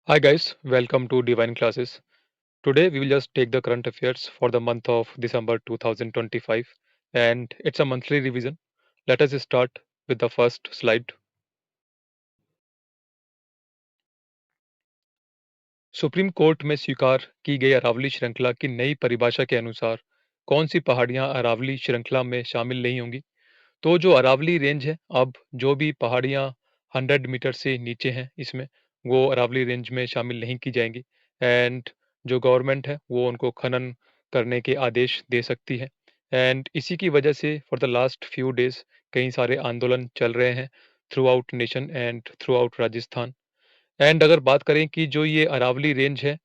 Hi guys, welcome to Divine Classes. Today we will just take the current affairs for the month of December 2025 and it's a monthly revision. Let us start with the first slide. Supreme court में स्वीकार की गई अरावली श्रृंखला की नई परिभाषा के अनुसार कौन सी पहाड़ियां अरावली श्रृंखला में शामिल नहीं होंगी? तो जो अरावली रेंज है, अब जो भी पहाड़ियां 100 मीटर से नीचे हैं इसमें वो अरावली रेंज में शामिल नहीं की जाएंगी एंड जो गवर्नमेंट है वो उनको खनन करने के आदेश दे सकती है। एंड इसी की वजह से for the last few days कई सारे आंदोलन चल रहे हैं through out nation and through out Rajasthan. And अगर बात करें कि जो ये अरावली रेंज है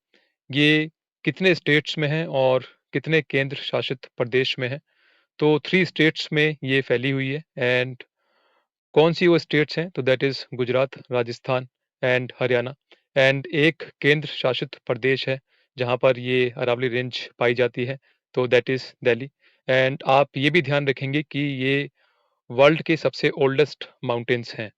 ये कितने स्टेट्स में है और कितने केंद्र शासित प्रदेश में है, तो 3 स्टेट्स में ये फैली हुई है। एंड कौन सी वो स्टेट्स हैं? तो that is Gujarat, Rajasthan and Haryana. And एक केंद्र शासित प्रदेश है जहाँ पर ये अरावली रेंज पाई जाती है, तो दैट इज़ दिल्ली। एंड आप ये भी ध्यान रखेंगे कि ये वर्ल्ड के सबसे ओल्डेस्ट माउंटेन्स हैं।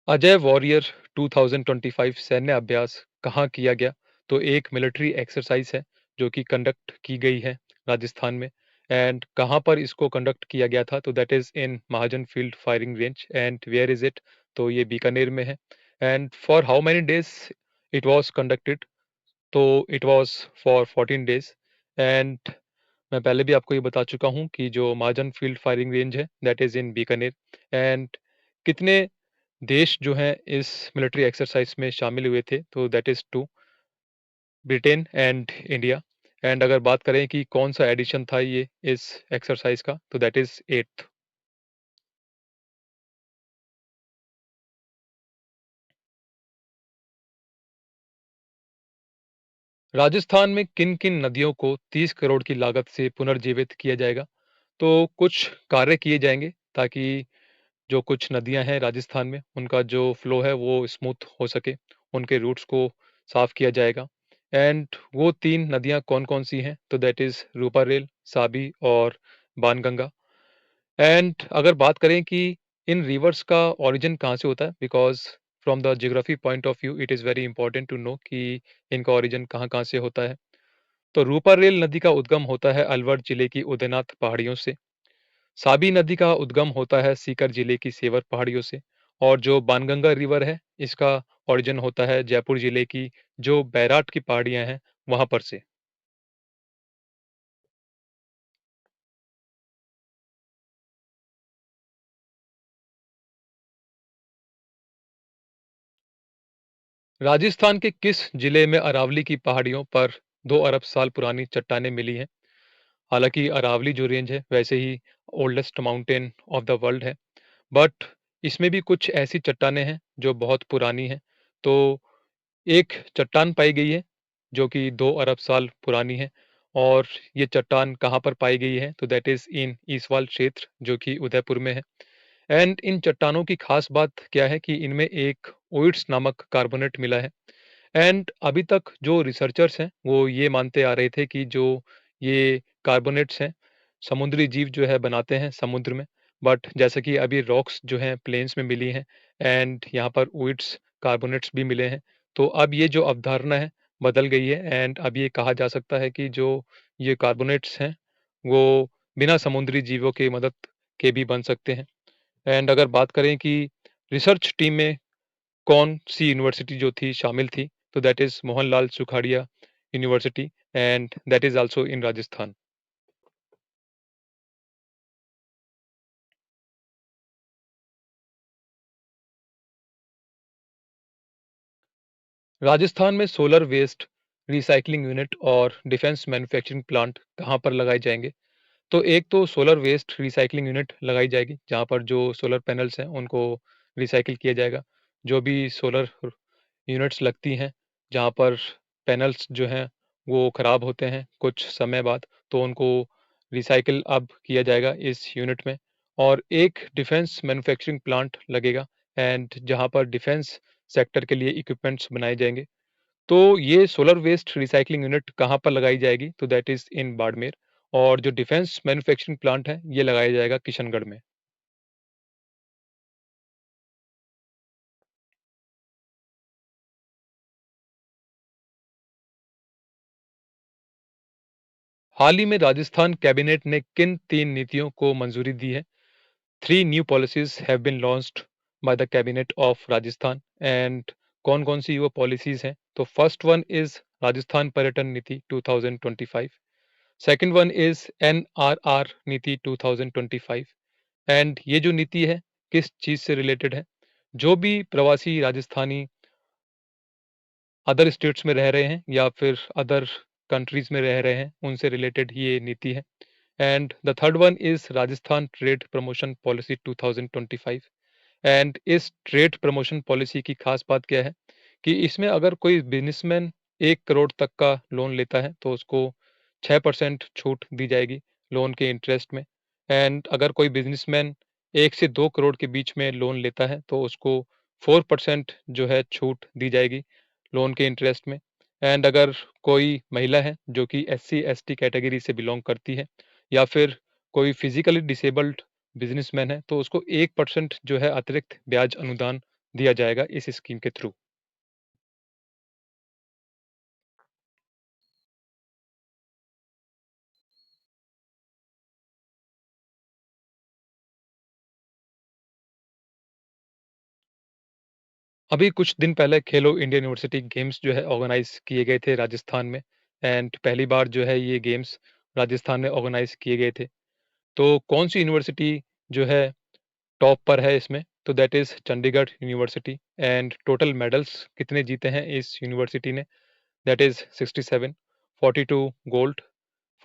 अजय वॉरियर 2025 सैन्य अभ्यास कहाँ किया गया? तो एक मिलिट्री एक्सरसाइज है जो कि कंडक्ट की गई है राजस्थान में। एंड कहाँ पर इसको कंडक्ट किया गया था? तो that is in Mahajan field firing range. And where is it? तो ये बीकानेर में है। And for how many days it was conducted? तो इट वाज फॉर 14 डेज। एंड मैं पहले भी आपको ये बता चुका हूँ कि जो महाजन फील्ड फायरिंग रेंज है that is in Bikaner. And कितने देश जो हैं इस मिलिट्री एक्सरसाइज में शामिल हुए थे? तो that is 2, Britain and India. And अगर बात करें कि कौन सा एडिशन था ये इस एक्सरसाइज का, तो दैट इज़ 8th। राजस्थान में किन-किन नदियों को 30 करोड़ की लागत से पुनर्जीवित किया जाएगा? तो कुछ कार्य किए जाएँगे ताकि जो कुछ नदियाँ हैं राजस्थान में, उनका जो फ्लो है वो स्मूथ हो सके, उनके रूट्स को साफ़ किया जाएगा। एंड वो 3 नदियाँ कौन-कौन सी हैं? तो दैट इज़ रूपारेल, साबी और बाणगंगा। एंड अगर बात करें कि इन रिवर्स का ओरिजिन कहाँ से होता है, because from the geography point of view it is very important to know कि इनका ओरिजिन कहाँ-कहाँ से होता है। तो रूपारेल नदी का उद्गम होता है अलवर जिले की उदयनाथ पहाड़ियों से। साबी नदी का उद्गम होता है सीकर जिले की सेवर पहाड़ियों से। और जो बाणगंगा रिवर है, इसका ओरिजिन होता है जयपुर जिले की जो बैराट की पहाड़ियाँ हैं, वहाँ पर से। राजस्थान के किस जिले में अरावली की पहाड़ियों पर 2 अरब साल पुरानी चट्टानें मिली हैं? हालाँकि अरावली जो रेंज है, वैसे ही oldest mountain of the world है, बट इसमें भी कुछ ऐसी चट्टानें हैं जो बहुत पुरानी हैं। तो एक चट्टान पाई गई है जो कि 2 अरब साल पुरानी है। और ये चट्टान कहाँ पर पाई गई है? तो दैट इज़ इन ईसवाल क्षेत्र जो कि उदयपुर में है। एंड इन चट्टानों की खास बात क्या है कि इनमें एक ओइड्स नामक कार्बोनेट मिला है। एंड अभी तक जो रिसर्चर्स हैं वो ये मानते आ रहे थे कि जो ये कार्बोनेट्स हैं, समुद्री जीव जो है बनाते हैं समुद्र में। बट जैसे कि अभी रॉक्स जो हैं प्लेन्स में मिली हैं एंड यहाँ पर ओइड्स कार्बोनेट्स भी मिले हैं, तो अब ये जो अवधारणा है बदल गई है। एंड अब ये कहा जा सकता है कि जो ये कार्बोनेट्स हैं वो बिना समुद्री जीवों की मदद के भी बन सकते हैं। एंड अगर बात करें कि रिसर्च टीम में कौन-सी यूनिवर्सिटी जो थी शामिल थी, तो that is Mohanlal Sukhadia university and that is also in Rajasthan. Rajasthan में सोलर वेस्ट रिसाइक्लिंग यूनिट और डिफेंस मैन्युफैक्चरिंग प्लांट कहाँ पर लगाए जाएँगे? तो एक तो सोलर वेस्ट रिसाइक्लिंग यूनिट लगाई जाएगी, जहाँ पर जो सोलर पैनल्स हैं, उनको रिसाइकिल किया जाएगा। जो भी सोलर यूनिट्स लगती हैं, जहाँ पर पैनल्स जो हैं, वो खराब होते हैं कुछ समय बाद, तो उनको रिसाइकिल अब किया जाएगा इस यूनिट में। और एक डिफेंस मैन्युफैक्चरिंग प्लांट लगेगा एंड जहाँ पर डिफेंस सेक्टर के लिए इक्विपमेंट्स बनाए जाएँगे। तो ये सोलर वेस्ट रिसाइक्लिंग यूनिट कहाँ पर लगाई जाएगी? तो दैट इज़ इन बाड़मेर। और जो डिफेंस मैन्युफैक्चरिंग प्लांट है, ये लगाया जाएगा किशनगढ़ में। हाल ही में राजस्थान कैबिनेट ने किन 3 नीतियों को मंजूरी दी है? 3 new policies have been launched by the cabinet of Rajasthan and कौन-कौन सी वो पॉलिसीज हैं? तो फर्स्ट वन इज राजस्थान पर्यटन नीति 2025, सेकंड वन इज एनआरआर नीति 2025 एंड ये जो नीति है किस चीज से रिलेटेड है? जो भी प्रवासी राजस्थानी अदर स्टेट्स में रह रहे हैं या फिर अदर कंट्रीज में रह रहे हैं उनसे रिलेटेड ये नीति है। And the third one is Rajasthan trade promotion policy 2025 and इस ट्रेड प्रमोशन पॉलिसी की खास बात क्या है कि इसमें अगर कोई बिजनेसमैन 1 करोड़ तक का लोन लेता है तो उसको 6% छूट दी जाएगी लोन के इंटरेस्ट में। एंड अगर कोई बिजनेसमैन 1 से 2 करोड़ के बीच में लोन लेता है तो उसको 4% जो है छूट दी जाएगी लोन के इंटरेस्ट में। एंड अगर कोई महिला है जो कि SC ST कैटेगरी से बिलोंग करती है या फिर कोई फिजिकली डिसेबल्ड बिजनेसमैन है तो उसको 1% जो है अतिरिक्त ब्याज अनुदान दिया जाएगा इस स्कीम के थ्रू। अभी कुछ दिन पहले खेलो इंडिया यूनिवर्सिटी गेम्स जो है ऑर्गेनाइज किए गए थे राजस्थान में एंड पहली बार जो है ये गेम्स राजस्थान में ऑर्गेनाइज किए गए थे। तो कौन सी यूनिवर्सिटी जो है टॉप पर है इसमें? तो that is Chandigarh university and total medals कितने जीते हैं इस यूनिवर्सिटी ने? That is 67, 42 gold,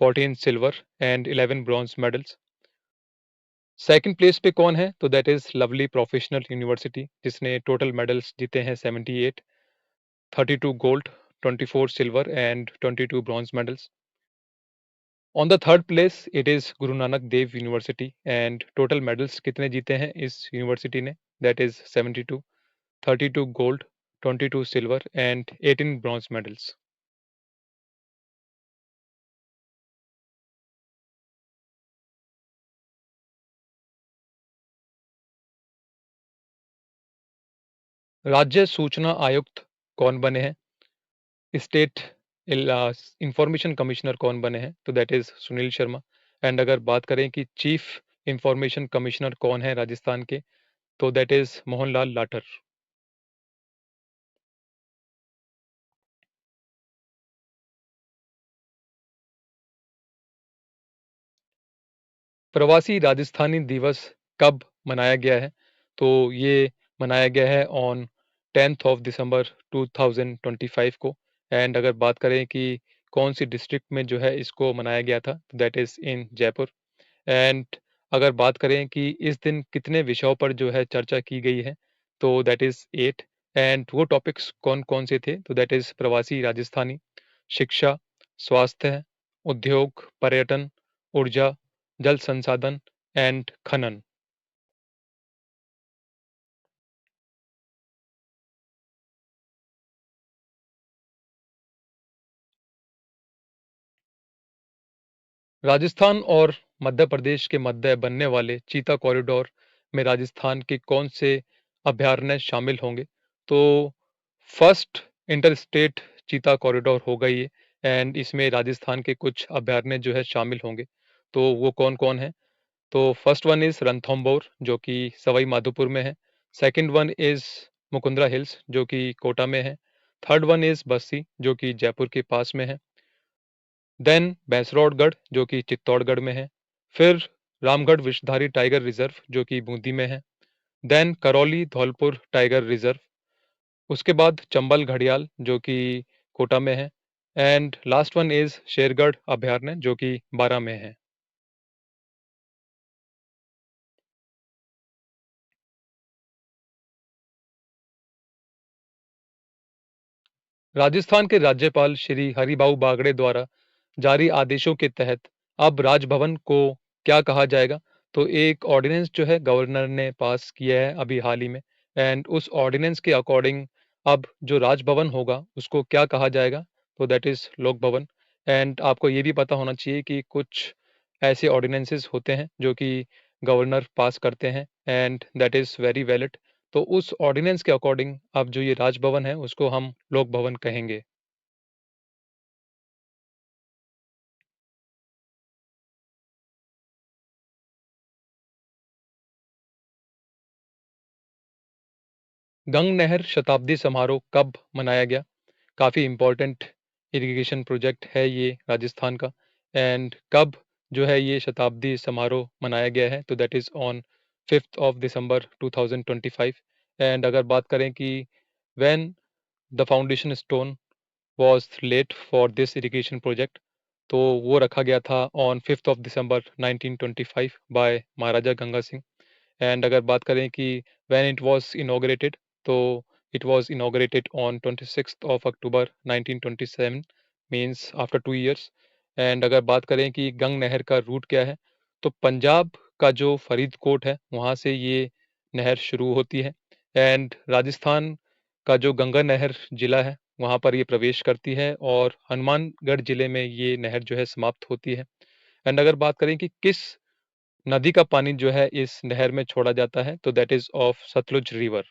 14 silver and 11 bronze medals. Second place पे कौन है? तो that is lovely professional university जिसने टोटल मेडल्स जीते हैं 78, 32 gold, 24 silver and 22 bronze medals. On the third place it is Guru Nanak Dev university and total medals कितने जीते हैं इस यूनिवर्सिटी ने? That is 72, 32 gold, 22 silver and 18 bronze medals. राज्य सूचना आयुक्त कौन बने हैं? स्टेट इंफॉर्मेशन कमिश्नर कौन बने हैं? तो that is Sunil Sharma. And अगर बात करें कि चीफ इंफॉर्मेशन कमिश्नर कौन है राजस्थान के, तो दैट इज मोहनलाल लाठर। प्रवासी राजस्थानी दिवस कब मनाया गया है? तो ये मनाया गया है ऑन 10th ऑफ दिसंबर 2025 को। एंड अगर बात करें कि कौन सी डिस्ट्रिक्ट में जो है इसको मनाया गया था, तो that is in Jaipur. And अगर बात करें कि इस दिन कितने विषयों पर जो है चर्चा की गई है, तो दैट इज 8। एंड वो टॉपिक्स कौन कौन से थे? तो दैट इज प्रवासी राजस्थानी, शिक्षा, स्वास्थ्य, उद्योग, पर्यटन, ऊर्जा, जल संसाधन एंड खनन। राजस्थान और मध्य प्रदेश के मध्य बनने वाले चीता कॉरिडोर में राजस्थान के कौन से अभयारण्य शामिल होंगे? तो फर्स्ट इंटर स्टेट चीता कॉरिडोर होगा ये एंड इसमें राजस्थान के कुछ अभयारण्य जो है शामिल होंगे। तो वो कौन कौन है? तो फर्स्ट वन इज रणथंभौर जो कि सवाई माधोपुर में है। Second one is Mukundra hills जो कि कोटा में है। थर्ड वन इज बस्सी जो कि जयपुर के पास में है। देन भैंसरौड़गढ़ जो कि चित्तौड़गढ़ में है। फिर रामगढ़ विषधारी टाइगर रिजर्व जो कि बूंदी में है। Then Karauli Dholpur tiger reserve. उसके बाद चंबल घड़ियाल जो कि कोटा में है। And last one is Shergarh अभयारण्य जो कि बारां में है। राजस्थान के राज्यपाल श्री हरिभाऊ बागड़े द्वारा जारी आदेशों के तहत अब राजभवन को क्या कहा जाएगा? तो एक ऑर्डिनेंस जो है गवर्नर ने पास किया है अभी हाल ही में एंड उस ऑर्डिनेंस के अकॉर्डिंग अब जो राजभवन होगा उसको क्या कहा जाएगा? तो दैट इज लोक भवन। एंड आपको ये भी पता होना चाहिए कि कुछ ऐसे ऑर्डिनेंसेस होते हैं जो कि गवर्नर पास करते हैं and that is very valid. तो उस ऑर्डिनेंस के अकॉर्डिंग अब जो ये राजभवन है उसको हम लोक भवन कहेंगे। गंग नहर शताब्दी समारोह कब मनाया गया? काफ़ी इम्पोर्टेंट इरिगेशन प्रोजेक्ट है ये राजस्थान का। एंड कब जो है ये शताब्दी समारोह मनाया गया है, तो that is on 5th of December 2025। And अगर बात करें कि when the foundation stone was laid for this irrigation project, तो वो रखा गया था on 5th of December 1925 by Maharaja Ganga Singh. And अगर बात करें कि व्हेन इट वाज इनॉग्रेटेड, तो it was inaugurated on 26th of October 1927, means after 2 years. And अगर बात करें कि गंग नहर का रूट क्या है, तो पंजाब का जो फरीदकोट है वहाँ से ये नहर शुरू होती है एंड राजस्थान का जो गंगा नहर जिला है वहाँ पर ये प्रवेश करती है और हनुमानगढ़ जिले में ये नहर जो है समाप्त होती है। एंड अगर बात करें कि किस नदी का पानी जो है इस नहर में छोड़ा जाता है, तो that is of Sutlej river.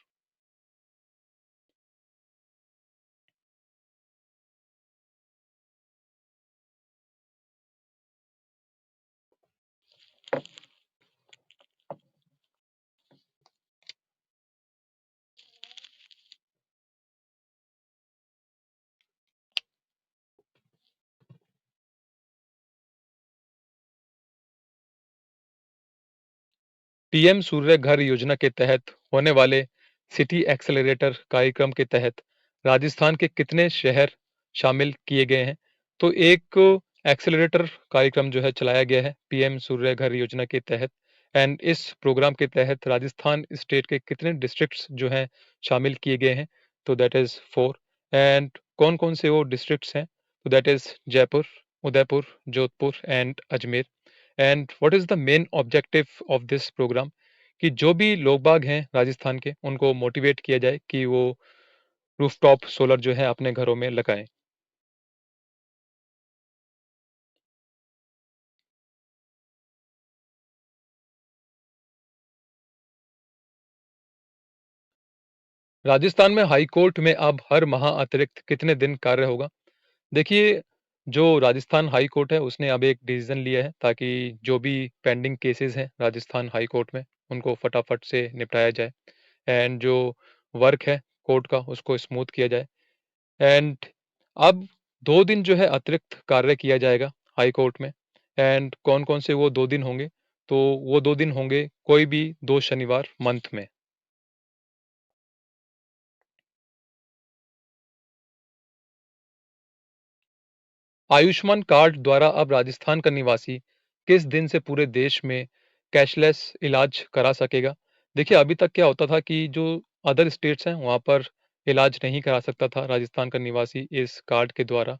PM Surya Ghar Yojana के तहत होने वाले सिटी एक्सेलरेटर कार्यक्रम के तहत राजस्थान के कितने शहर शामिल किए गए हैं? तो एक एक्सेलरेटर कार्यक्रम जो है चलाया गया है पीएम सूर्य घर योजना के तहत। एंड इस प्रोग्राम के तहत राजस्थान स्टेट के कितने डिस्ट्रिक्ट्स जो हैं शामिल किए गए हैं? तो दैट इज 4। एंड कौन कौन से वो डिस्ट्रिक्ट्स हैं? तो that is Jaipur, Udaipur, Jodhpur and Ajmer. And what is the main objective of this programme? कि जो भी लोग बाग हैं राजस्थान के उनको मोटिवेट किया जाए कि वो रूफटॉप सोलर जो है अपने घरों में लगाएं। राजस्थान में हाई कोर्ट में अब हर माह अतिरिक्त कितने दिन कार्य होगा? देखिए, जो राजस्थान हाई कोर्ट है उसने अब एक डिसीजन लिया है ताकि जो भी पेंडिंग केसेस हैं राजस्थान हाई कोर्ट में उनको फटाफट से निपटाया जाए एंड जो वर्क है कोर्ट का उसको स्मूथ किया जाए। एंड अब 2 दिन जो है अतिरिक्त कार्य किया जाएगा हाई कोर्ट में। एंड कौन-कौन से वो 2 दिन होंगे? तो वो 2 दिन होंगे कोई भी 2 शनिवार मंथ में। आयुष्मान कार्ड द्वारा अब राजस्थान का निवासी किस दिन से पूरे देश में कैशलेस इलाज करा सकेगा? देखिए, अभी तक क्या होता था कि जो अदर स्टेट्स हैं वहाँ पर इलाज नहीं करा सकता था राजस्थान का निवासी इस कार्ड के द्वारा।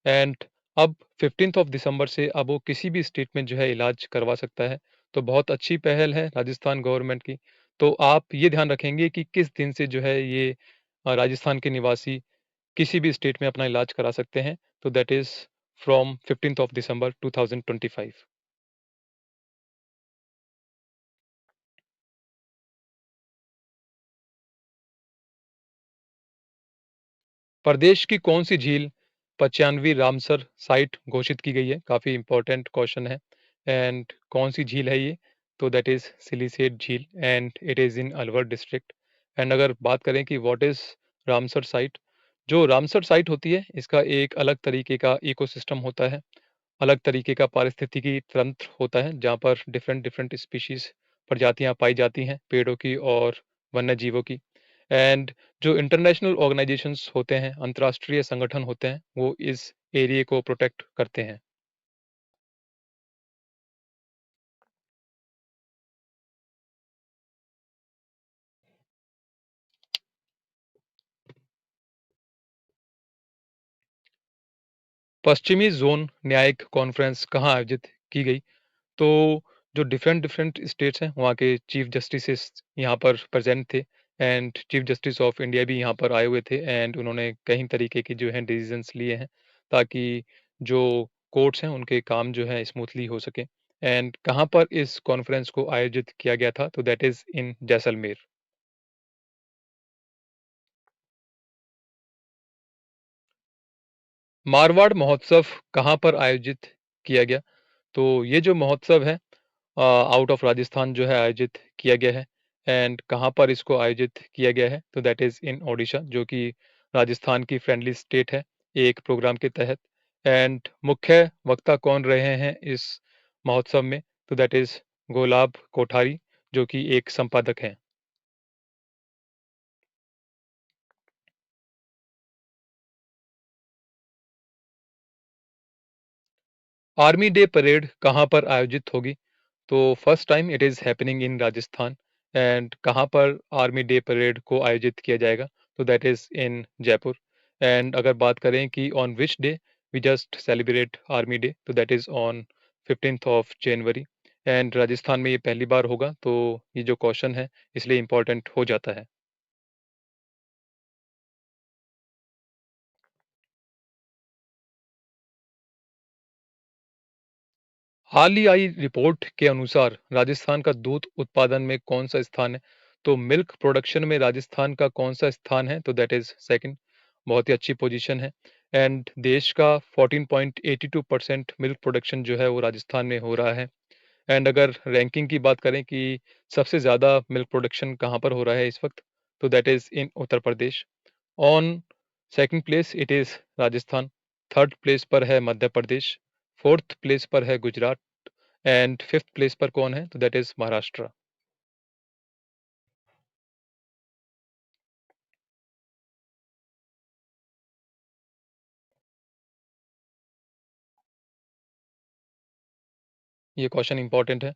एंड अब 15th ऑफ दिसंबर से अब वो किसी भी स्टेट में जो है इलाज करवा सकता है। तो बहुत अच्छी पहल है राजस्थान गवर्नमेंट की। तो आप ये ध्यान रखेंगे कि किस दिन से जो है ये राजस्थान के निवासी किसी भी स्टेट में अपना इलाज करा सकते हैं। तो that is from 15th of December 2025। प्रदेश की कौन-सी झील 95वीं रामसर साइट घोषित की गई है? काफ़ी इम्पोर्टेंट क्वेश्चन है। एंड कौन-सी झील है ये? तो दैट इज़ सिलिसेट झील and it is in Alwar district. And अगर बात करें कि व्हाट इज़ रामसर साइट? जो रामसर साइट होती है, इसका एक अलग तरीके का इकोसिस्टम होता है। अलग तरीके का पारिस्थितिकी तंत्र होता है, जहाँ पर डिफरेंट डिफरेंट स्पीशीज़ प्रजातियाँ पाई जाती हैं, पेड़ों की और वन्य जीवों की। एंड जो इंटरनेशनल ऑर्गेनाइजेशंस होते हैं, अंतर्राष्ट्रीय संगठन होते हैं, वो इस एरिया को प्रोटेक्ट करते हैं। पश्चिमी ज़ोन न्यायिक कॉन्फ्रेंस कहाँ आयोजित की गई? तो जो डिफरेंट डिफरेंट स्टेट्स हैं, वहाँ के चीफ जस्टिसेस यहाँ पर प्रेज़ेंट थे and chief justice of India भी यहाँ पर आए हुए थे एंड उन्होंने कई तरीके के जो हैं डिसीज़न्स लिए हैं, ताकि जो कोर्ट्स हैं उनके काम जो है स्मूथली हो सके। एंड कहाँ पर इस कॉन्फ्रेंस को आयोजित किया गया था? तो दैट इज़ इन जैसलमेर। मारवाड़ महोत्सव कहाँ पर आयोजित किया गया? तो ये जो महोत्सव है आउट ऑफ राजस्थान जो है आयोजित किया गया है। एंड कहाँ पर इसको आयोजित किया गया है? तो दैट इज़ इन ओडिशा, जो कि राजस्थान की फ्रेंडली स्टेट है, एक प्रोग्राम के तहत। एंड मुख्य वक्ता कौन रहे हैं इस महोत्सव में? तो दैट इज़ गुलाब कोठारी, जो कि एक संपादक हैं। आर्मी डे परेड कहाँ पर आयोजित होगी? तो first time it is happening in Rajasthan. And कहाँ पर आर्मी डे परेड को आयोजित किया जाएगा? तो that is in Jaipur. And अगर बात करें कि on which day we just celebrate army day, तो that is on 15th of January. And Rajasthan में ये पहली बार होगा, तो ये जो क्वेश्चन है इसलिए इम्पोर्टेंट हो जाता है। हाल ही आई रिपोर्ट के अनुसार राजस्थान का दूध उत्पादन में कौन सा स्थान है? तो मिल्क प्रोडक्शन में राजस्थान का कौन सा स्थान है? तो दैट इज सेकंड। बहुत ही अच्छी पोजीशन है। एंड देश का 14.82% मिल्क प्रोडक्शन जो है वो राजस्थान में हो रहा है। एंड अगर रैंकिंग की बात करें कि सबसे ज़्यादा मिल्क प्रोडक्शन कहाँ पर हो रहा है इस वक्त, तो that is in Uttar Pradesh. On second place it is Rajasthan. Third place पर है मध्य प्रदेश। फोर्थ प्लेस पर है गुजरात। एंड फिफ्थ प्लेस पर कौन है? तो दैट इज महाराष्ट्र। ये क्वेश्चन इंपॉर्टेंट है।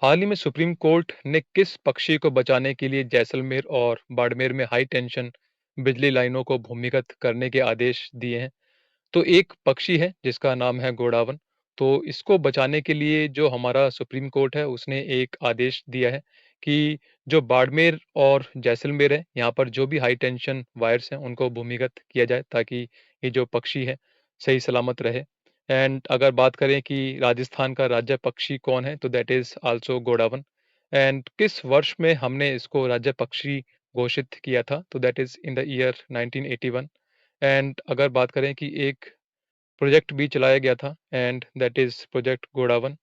हाल ही में सुप्रीम कोर्ट ने किस पक्षी को बचाने के लिए जैसलमेर और बाड़मेर में हाई टेंशन बिजली लाइनों को भूमिगत करने के आदेश दिए हैं? तो एक पक्षी है जिसका नाम है गोडावन। तो इसको बचाने के लिए जो हमारा सुप्रीम कोर्ट है उसने एक आदेश दिया है कि जो बाड़मेर और जैसलमेर है यहाँ पर जो भी हाई टेंशन वायर्स हैं उनको भूमिगत किया जाए, ताकि ये जो पक्षी है सही सलामत रहे। एंड अगर बात करें कि राजस्थान का राज्य पक्षी कौन है, तो that is also godown. And किस वर्ष में हमने इसको राज्य पक्षी घोषित किया था? तो that is in the year 1981। And अगर बात करें कि एक प्रोजेक्ट भी चलाया गया था, and that is project godown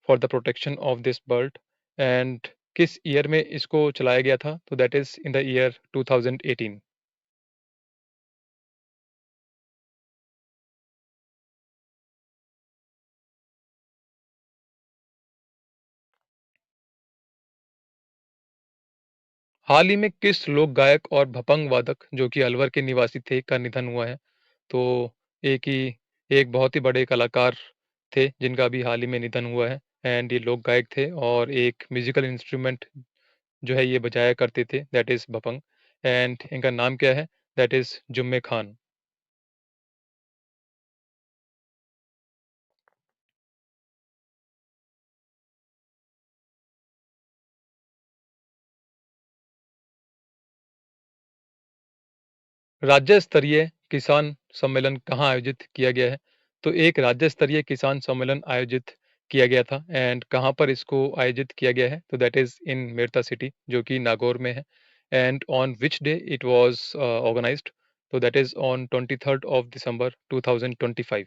for the protection of this bird. And किस ईयर में इसको चलाया गया था? तो that is in the year 2018। हाल ही में किस लोक गायक और भपंग वादक, जो कि अलवर के निवासी थे, का निधन हुआ है? तो एक ही एक बहुत ही बड़े कलाकार थे जिनका अभी हाल ही में निधन हुआ है। एंड ये लोक गायक थे और एक म्यूजिकल इंस्ट्रूमेंट जो है ये बजाया करते थे, दैट इज भपंग। एंड इनका नाम क्या है? दैट इज जुम्मे खान। राज्य स्तरीय किसान सम्मेलन कहाँ आयोजित किया गया है? तो एक राज्य स्तरीय किसान सम्मेलन आयोजित किया गया था। एंड कहाँ पर इसको आयोजित किया गया है? तो that is in Merta city, जो कि नागौर में है। And on which day it was organised? तो that is on 23rd of December 2025।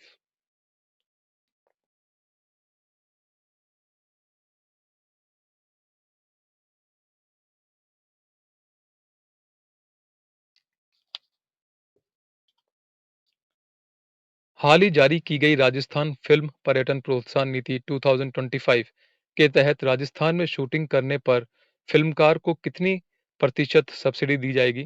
हाल ही जारी की गई राजस्थान फिल्म पर्यटन प्रोत्साहन नीति 2025 के तहत राजस्थान में शूटिंग करने पर फिल्मकार को कितनी प्रतिशत सब्सिडी दी जाएगी?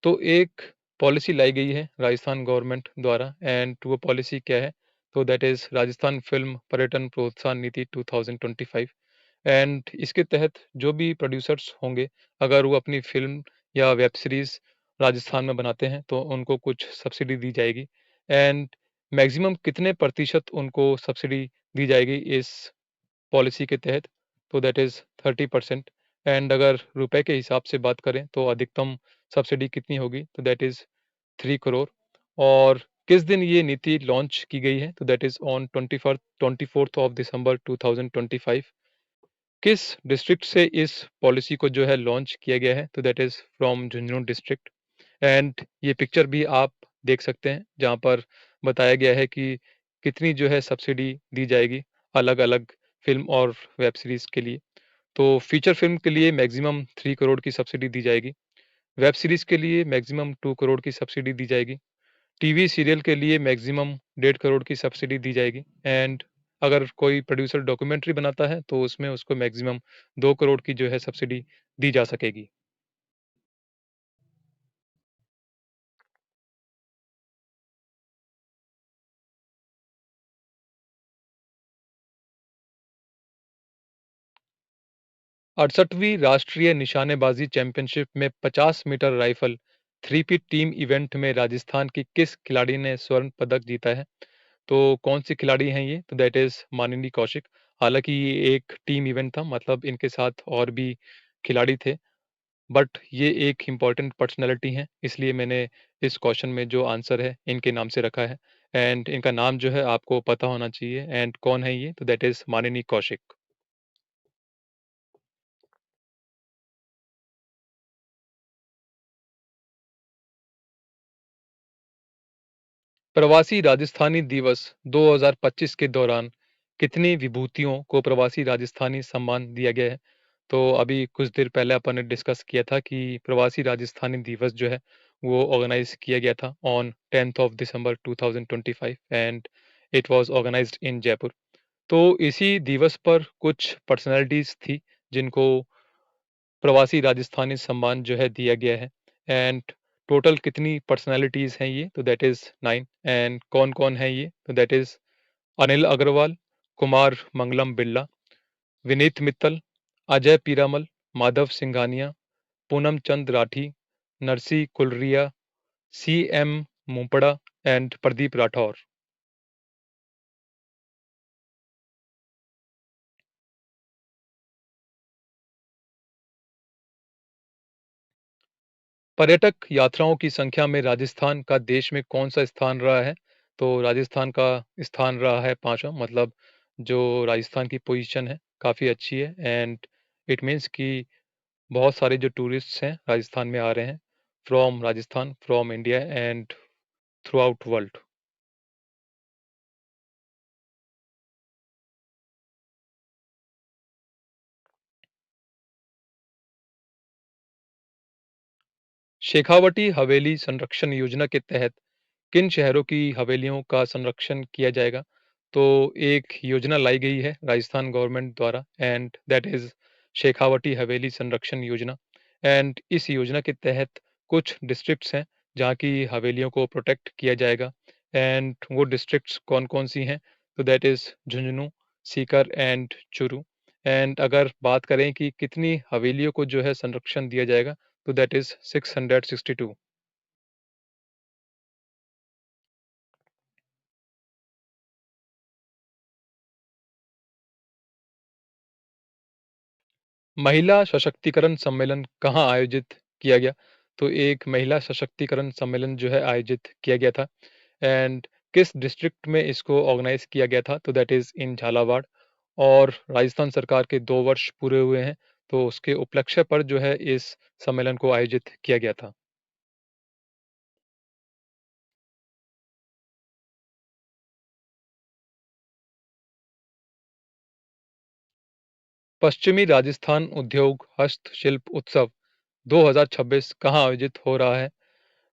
तो एक पॉलिसी लाई गई है राजस्थान गवर्नमेंट द्वारा। एंड वो पॉलिसी क्या है? तो दैट इज राजस्थान फिल्म पर्यटन प्रोत्साहन नीति 2025। एंड इसके तहत जो भी प्रोड्यूसर्स होंगे, अगर वो अपनी फ़िल्म या वेब सीरीज़ राजस्थान में बनाते हैं, तो उनको कुछ सब्सिडी दी जाएगी। एंड मैक्सिमम कितने प्रतिशत उनको सब्सिडी दी जाएगी इस पॉलिसी के तहत? तो दैट इज़ 30%। एंड अगर रुपए के हिसाब से बात करें तो अधिकतम सब्सिडी कितनी होगी? तो दैट इज़ 3 करोड़। और किस दिन ये नीति लॉन्च की गई है? तो that is on 24th of December 2025। किस डिस्ट्रिक्ट से इस पॉलिसी को जो है लॉन्च किया गया है? तो that is from Jhunjhunu district. And ये पिक्चर भी आप देख सकते हैं, जहाँ पर बताया गया है कि कितनी जो है सब्सिडी दी जाएगी अलग-अलग फ़िल्म और वेब सीरीज़ के लिए। तो फीचर फ़िल्म के लिए मैक्सिमम 3 करोड़ की सब्सिडी दी जाएगी। वेब सीरीज़ के लिए मैक्सिमम 2 करोड़ की सब्सिडी दी जाएगी। टीवी सीरियल के लिए मैक्सिमम 1.5 करोड़ की सब्सिडी दी जाएगी। एंड अगर कोई प्रोड्यूसर डॉक्यूमेंट्री बनाता है, तो उसमें उसको मैक्सिमम 2 करोड़ की जो है सब्सिडी दी जा सकेगी। 68वीं राष्ट्रीय निशानेबाजी चैंपियनशिप में 50 metre rifle three P team event में राजस्थान की किस खिलाड़ी ने स्वर्ण पदक जीता है? तो कौन सी खिलाड़ी हैं ये? तो दैट इज़ मानिनी कौशिक। हालाँकि ये एक टीम इवेंट था, मतलब इनके साथ और भी खिलाड़ी थे, बट ये एक इम्पोर्टेंट पर्सनैलिटी हैं, इसलिए मैंने इस क्वेश्चन में जो आंसर है, इनके नाम से रखा है। एंड इनका नाम जो है आपको पता होना चाहिए। एंड कौन है ये? तो दैट इज़ मानिनी कौशिक। प्रवासी राजस्थानी दिवस 2025 के दौरान कितनी विभूतियों को प्रवासी राजस्थानी सम्मान दिया गया है? तो अभी कुछ देर पहले अपन ने डिस्कस किया था कि प्रवासी राजस्थानी दिवस जो है वो ऑर्गेनाइज किया गया था on 10th of December 2025 and it was organised in Jaipur. तो इसी दिवस पर कुछ पर्सनालिटीज थी जिनको प्रवासी राजस्थानी सम्मान जो है दिया गया है। एंड टोटल कितनी पर्सनालिटीज हैं ये? तो दैट इज 9। एंड कौन कौन है ये? तो that is Anil Agarwal, Kumar Mangalam Birla, Vineet Mittal, Ajay Piramal, Madhav Singhania, Poonam Chand Rathi, Narsi Kularia, C M Mupda and Pradeep Rathore. पर्यटक यात्राओं की संख्या में राजस्थान का देश में कौन-सा स्थान रहा है? तो राजस्थान का स्थान रहा है 5वाँ, मतलब जो राजस्थान की पोज़ीशन है काफ़ी अच्छी है। एंड इट मीन्स कि बहुत सारे जो टूरिस्ट्स हैं राजस्थान में आ रहे हैं from Rajasthan, from India and through out world. Shekhawati हवेली संरक्षण योजना के तहत किन शहरों की हवेलियों का संरक्षण किया जाएगा? तो एक योजना लाई गई है राजस्थान गवर्नमेंट द्वारा एंड दैट इज़ शेखावटी हवेली संरक्षण योजना। एंड इस योजना के तहत कुछ डिस्ट्रिक्ट्स हैं जहाँ की हवेलियों को प्रोटेक्ट किया जाएगा। एंड वो डिस्ट्रिक्ट्स कौन-कौन सी हैं? तो that is Jhunjhunu, seeker and Churu. And अगर बात करें कि कितनी हवेलियों को जो है संरक्षण दिया जाएगा, तो दैट इज़ 662। महिला सशक्तिकरण सम्मेलन कहाँ आयोजित किया गया? तो एक महिला सशक्तिकरण सम्मेलन जो है आयोजित किया गया था। एंड किस डिस्ट्रिक्ट में इसको ऑर्गेनाइज किया गया था? तो दैट इज़ इन झालावाड़। और राजस्थान सरकार के 2 वर्ष पूरे हुए हैं, तो उसके उपलक्ष्य पर जो है इस सम्मेलन को आयोजित किया गया था। पश्चिमी राजस्थान उद्योग हस्तशिल्प उत्सव 2026 कहाँ आयोजित हो रहा है?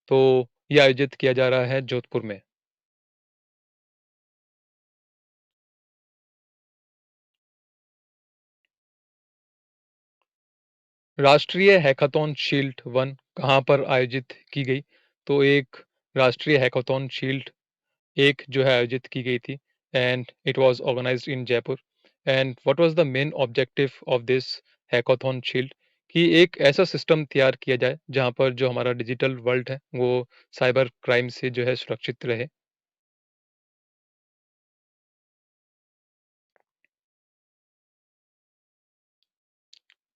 तो ये आयोजित किया जा रहा है जोधपुर में। राष्ट्रीय हैकाथॉन शील्ड 1 कहाँ पर आयोजित की गई? तो एक राष्ट्रीय हैकाथॉन शील्ड 1 जो है आयोजित की गई थी and it was organised in Jaipur. And what was the main objective of this hackathon shield? कि एक ऐसा सिस्टम तैयार किया जाए जहाँ पर जो हमारा डिजिटल वर्ल्ड है वो साइबर क्राइम से जो है सुरक्षित रहे।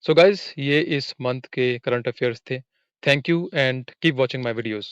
सो गाइस, ये इस मंथ के करंट अफेयर्स थे। Thank you and keep watching my videos.